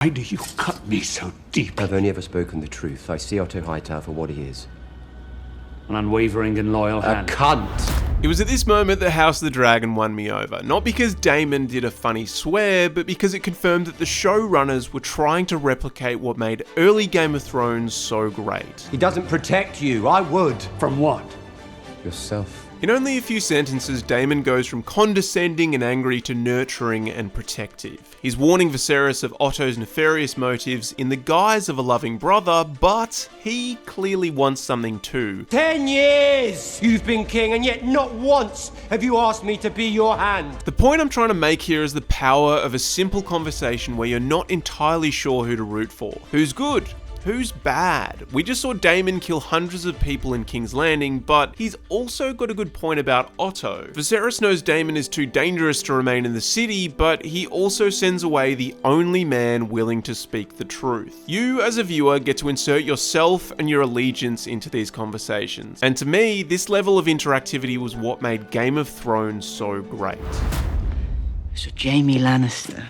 Why do you cut me so deep? I've only ever spoken the truth. I see Otto Hightower for what he is. An unwavering and loyal hand. A cunt! It was at this moment that House of the Dragon won me over. Not because Daemon did a funny swear, but because it confirmed that the showrunners were trying to replicate what made early Game of Thrones so great. He doesn't protect you. I would. From what? Yourself. In only a few sentences, Daemon goes from condescending and angry to nurturing and protective. He's warning Viserys of Otto's nefarious motives in the guise of a loving brother, but he clearly wants something too. 10 years you've been king, and yet not once have you asked me to be your hand. The point I'm trying to make here is the power of a simple conversation where you're not entirely sure who to root for. Who's good? Who's bad? We just saw Daemon kill hundreds of people in King's Landing, but he's also got a good point about Otto. Viserys knows Daemon is too dangerous to remain in the city, but he also sends away the only man willing to speak the truth. You, as a viewer, get to insert yourself and your allegiance into these conversations. And to me, this level of interactivity was what made Game of Thrones so great. So Jaime Lannister.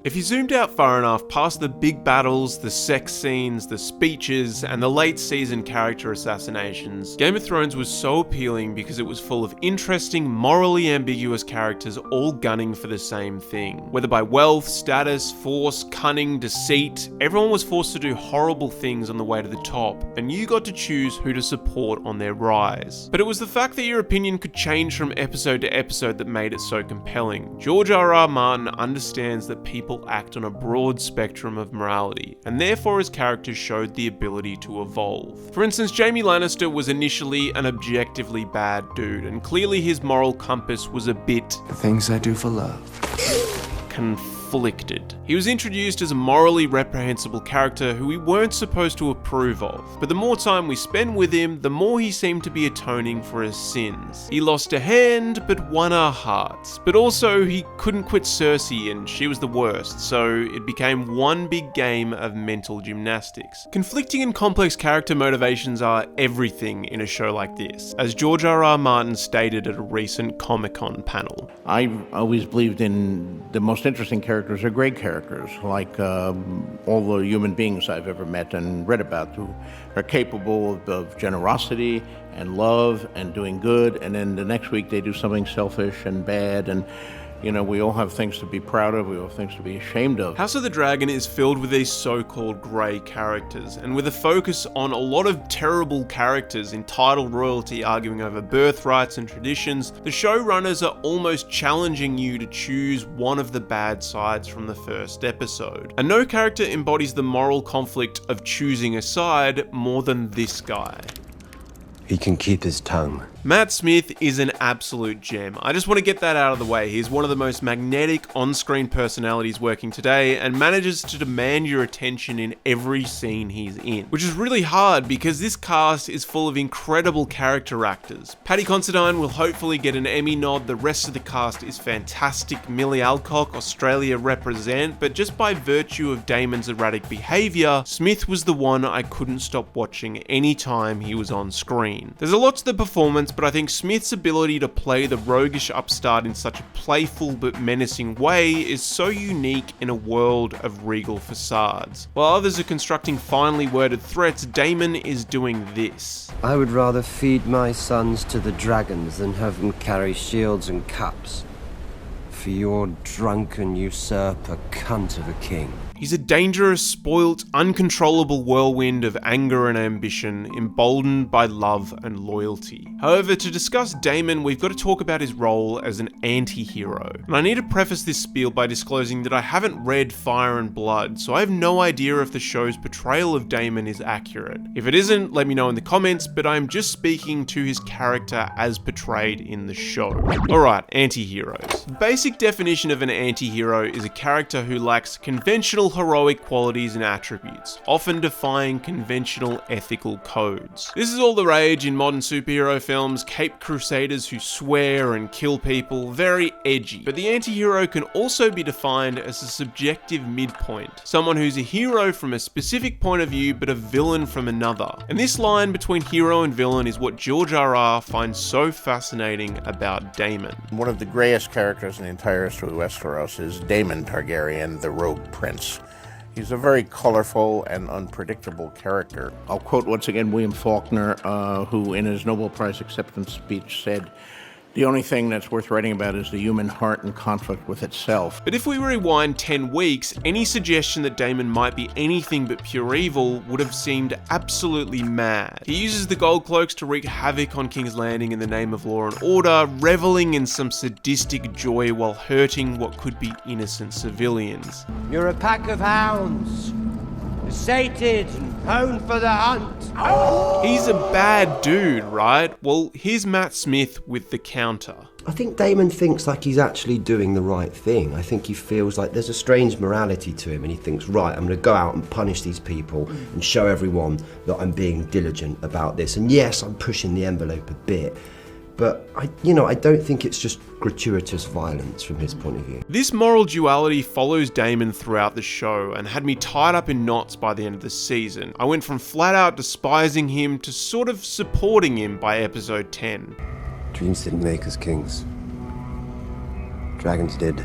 If you zoomed out far enough past the big battles, the sex scenes, the speeches, and the late season character assassinations, Game of Thrones was so appealing because it was full of interesting, morally ambiguous characters all gunning for the same thing. Whether by wealth, status, force, cunning, deceit, everyone was forced to do horrible things on the way to the top, and you got to choose who to support on their rise. But it was the fact that your opinion could change from episode to episode that made it so compelling. George R.R. Martin understands that people act on a broad spectrum of morality, and therefore his characters showed the ability to evolve. For instance, Jaime Lannister was initially an objectively bad dude, and clearly his moral compass was a bit The things I do for love. conflicted. He was introduced as a morally reprehensible character who we weren't supposed to approve of, but the more time we spend with him, the more he seemed to be atoning for his sins. He lost a hand, but won our hearts. But also, he couldn't quit Cersei, and she was the worst, so it became one big game of mental gymnastics. Conflicting and complex character motivations are everything in a show like this, as George R.R. Martin stated at a recent Comic-Con panel. I've always believed in the most interesting characters are great characters, like all the human beings I've ever met and read about, who are capable of generosity and love and doing good, and then the next week they do something selfish and bad, and you know, we all have things to be proud of, we all have things to be ashamed of. House of the Dragon is filled with these so-called grey characters, and with a focus on a lot of terrible characters, entitled royalty arguing over birthrights and traditions, the showrunners are almost challenging you to choose one of the bad sides from the first episode. And no character embodies the moral conflict of choosing a side more than this guy. He can keep his tongue. Matt Smith is an absolute gem. I just want to get that out of the way. He's one of the most magnetic on-screen personalities working today and manages to demand your attention in every scene he's in. Which is really hard because this cast is full of incredible character actors. Paddy Considine will hopefully get an Emmy nod. The rest of the cast is fantastic. Millie Alcock, Australia represent, but just by virtue of Daemon's erratic behaviour, Smith was the one I couldn't stop watching anytime he was on screen. There's a lot to the performance, but I think Smith's ability to play the roguish upstart in such a playful but menacing way is so unique in a world of regal facades. While others are constructing finely worded threats, Daemon is doing this. I would rather feed my sons to the dragons than have them carry shields and cups. For your drunken usurper cunt of a king. He's a dangerous, spoilt, uncontrollable whirlwind of anger and ambition, emboldened by love and loyalty. However, to discuss Daemon, we've got to talk about his role as an anti-hero. And I need to preface this spiel by disclosing that I haven't read Fire and Blood, so I have no idea if the show's portrayal of Daemon is accurate. If it isn't, let me know in the comments, but I'm just speaking to his character as portrayed in the show. Alright, anti-heroes. The basic definition of an anti-hero is a character who lacks conventional heroic qualities and attributes, often defying conventional ethical codes. This is all the rage in modern superhero films, caped crusaders who swear and kill people, very edgy. But the anti-hero can also be defined as a subjective midpoint, someone who's a hero from a specific point of view but a villain from another. And this line between hero and villain is what George R.R. finds so fascinating about Daemon. One of the grayest characters in the entire history of Westeros is Daemon Targaryen, the Rogue Prince. He's a very colorful and unpredictable character. I'll quote once again William Faulkner, who in his Nobel Prize acceptance speech said, "The only thing that's worth writing about is the human heart in conflict with itself." But if we rewind 10 weeks, any suggestion that Daemon might be anything but pure evil would have seemed absolutely mad. He uses the Gold Cloaks to wreak havoc on King's Landing in the name of law and order, reveling in some sadistic joy while hurting what could be innocent civilians. You're a pack of hounds, sated and honed for the hunt. He's a bad dude, right? Well, here's Matt Smith with the counter. I think Daemon thinks like he's actually doing the right thing. I think he feels like there's a strange morality to him and he thinks, right, I'm going to go out and punish these people and show everyone that I'm being diligent about this. And yes, I'm pushing the envelope a bit. But I don't think it's just gratuitous violence from his point of view. This moral duality follows Daemon throughout the show and had me tied up in knots by the end of the season. I went from flat out despising him to sort of supporting him by episode 10. Dreams didn't make us kings. Dragons did.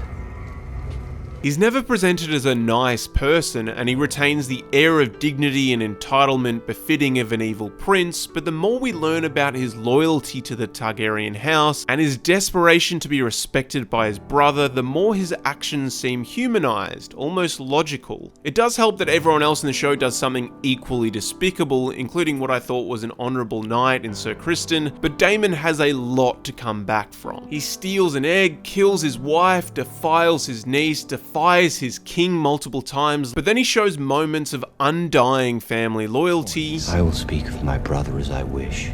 He's never presented as a nice person, and he retains the air of dignity and entitlement befitting of an evil prince, but the more we learn about his loyalty to the Targaryen house and his desperation to be respected by his brother, the more his actions seem humanized, almost logical. It does help that everyone else in the show does something equally despicable, including what I thought was an honorable knight in Sir Criston, but Daemon has a lot to come back from. He steals an egg, kills his wife, defiles his niece, defies his king multiple times, but then he shows moments of undying family loyalty. I will speak of my brother as I wish.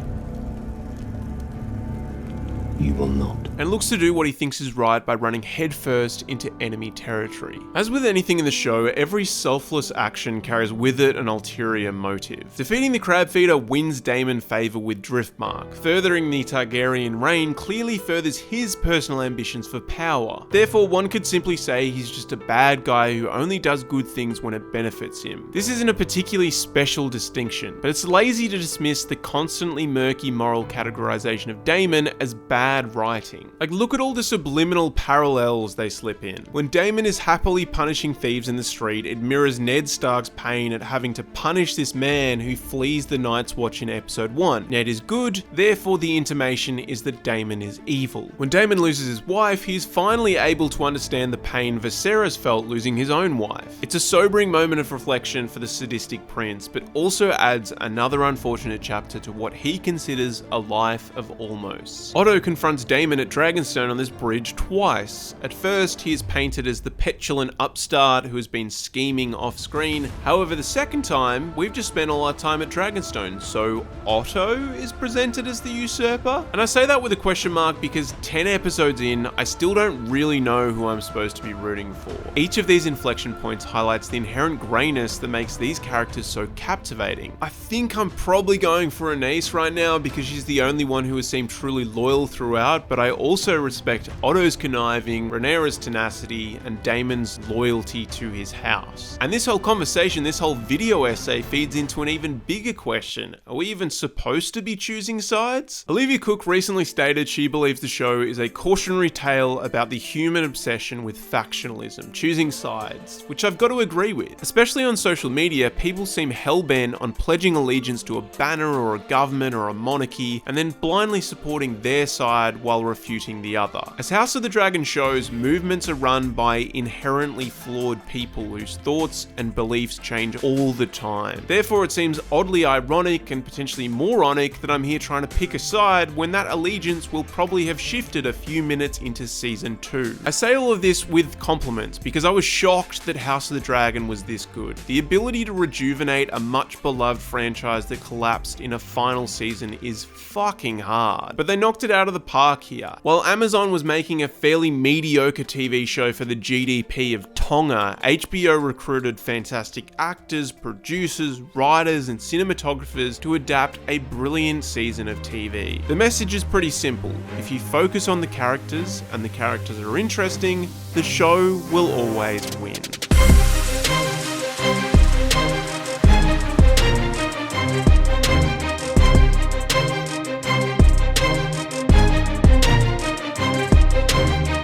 You will not. And looks to do what he thinks is right by running headfirst into enemy territory. As with anything in the show, every selfless action carries with it an ulterior motive. Defeating the crab feeder wins Daemon favour with Driftmark. Furthering the Targaryen reign clearly furthers his personal ambitions for power. Therefore, one could simply say he's just a bad guy who only does good things when it benefits him. This isn't a particularly special distinction, but it's lazy to dismiss the constantly murky moral categorization of Daemon as bad writing. Like, look at all the subliminal parallels they slip in. When Daemon is happily punishing thieves in the street, it mirrors Ned Stark's pain at having to punish this man who flees the Night's Watch in episode 1. Ned is good, therefore the intimation is that Daemon is evil. When Daemon loses his wife, he's finally able to understand the pain Viserys felt losing his own wife. It's a sobering moment of reflection for the sadistic prince, but also adds another unfortunate chapter to what he considers a life of almost. Otto confronts Daemon at Dragonstone on this bridge twice. At first, he is painted as the petulant upstart who has been scheming off screen. However, the second time, we've just spent all our time at Dragonstone, so Otto is presented as the usurper? And I say that with a question mark because 10 episodes in, I still don't really know who I'm supposed to be rooting for. Each of these inflection points highlights the inherent greyness that makes these characters so captivating. I think I'm probably going for Anais right now because she's the only one who has seemed truly loyal throughout, but I also respect Otto's conniving, Rhaenyra's tenacity, and Daemon's loyalty to his house. And this whole conversation, this whole video essay feeds into an even bigger question. Are we even supposed to be choosing sides? Olivia Cooke recently stated she believes the show is a cautionary tale about the human obsession with factionalism, choosing sides, which I've got to agree with. Especially on social media, people seem hell-bent on pledging allegiance to a banner or a government or a monarchy, and then blindly supporting their side while refuting the other. As House of the Dragon shows, movements are run by inherently flawed people whose thoughts and beliefs change all the time. Therefore, it seems oddly ironic and potentially moronic that I'm here trying to pick a side when that allegiance will probably have shifted a few minutes into season 2. I say all of this with compliments because I was shocked that House of the Dragon was this good. The ability to rejuvenate a much beloved franchise that collapsed in a final season is fucking hard. But they knocked it out of the park here. While Amazon was making a fairly mediocre TV show for the GDP of Tonga, HBO recruited fantastic actors, producers, writers, and cinematographers to adapt a brilliant season of TV. The message is pretty simple. If you focus on the characters, and the characters are interesting, the show will always win.